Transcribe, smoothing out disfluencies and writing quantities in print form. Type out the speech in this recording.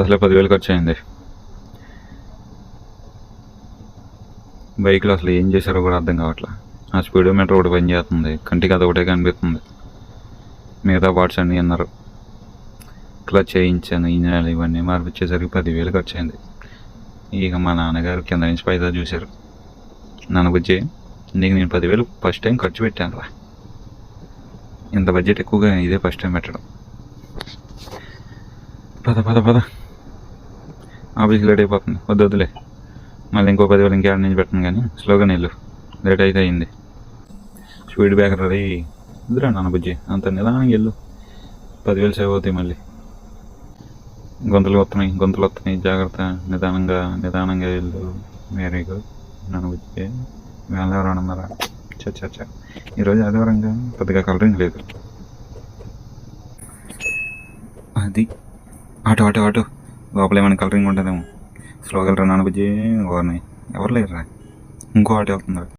అసలే 10,000 ఖర్చు అయింది. బైక్లో అసలు ఏం చేశారో కూడా అర్థం కావట్లే. ఆ స్పీడోమీటర్ ఒకటి పని చేస్తుంది, కంటికి అది ఒకటే కనిపిస్తుంది, మిగతా పార్ట్స్ అన్నీ అన్నారు. క్లచ్ చేయించాను, ఇంజనాలు ఇవన్నీ మార్పిచ్చేసరికి 10,000 ఖర్చు అయింది. ఇక మా నాన్నగారు కింద నుంచి పైదా చూశారు. నాన్న బుజ్జి, నీకు నేను 10,000 ఫస్ట్ టైం ఖర్చు పెట్టాను రా, ఇంత బడ్జెట్ ఎక్కువగా ఇదే ఫస్ట్ టైం పెట్టడం. పద పద పద, ఆఫీస్కి లేట్ అయిపోతుంది, వద్దులే, మళ్ళీ ఇంకో 10,000 ఇంకేళ్ళ నుంచి పెట్టను, కానీ స్లోగా వెళ్ళు, లేట్ అయితే అయింది. స్పీడ్ బ్రేకర్ అది వద్దురా నాన్న బుజ్జి, అంత నిదానంగా వెళ్ళు, 10,000 సేవ్ అవుతాయి. మళ్ళీ గొంతులు వస్తున్నాయి, జాగ్రత్త, నిదానంగా వెళ్ళు. వెరీ గుడ్ నాన్న బుజ్జి. వేళ ఎవరైనా ఉన్నారా? చచ్చా, ఈరోజు ఆదివారంగా పెద్దగా కలరింగ్ లేదు. అది ఆటో లోపల ఏమైనా కలరింగ్ ఉంటుందేమో. స్లోగా వెళ్ళరా నాన్న బుజ్జి. ఎవరు లేరురా, ఇంకో ఆటో వెళ్తున్నారు.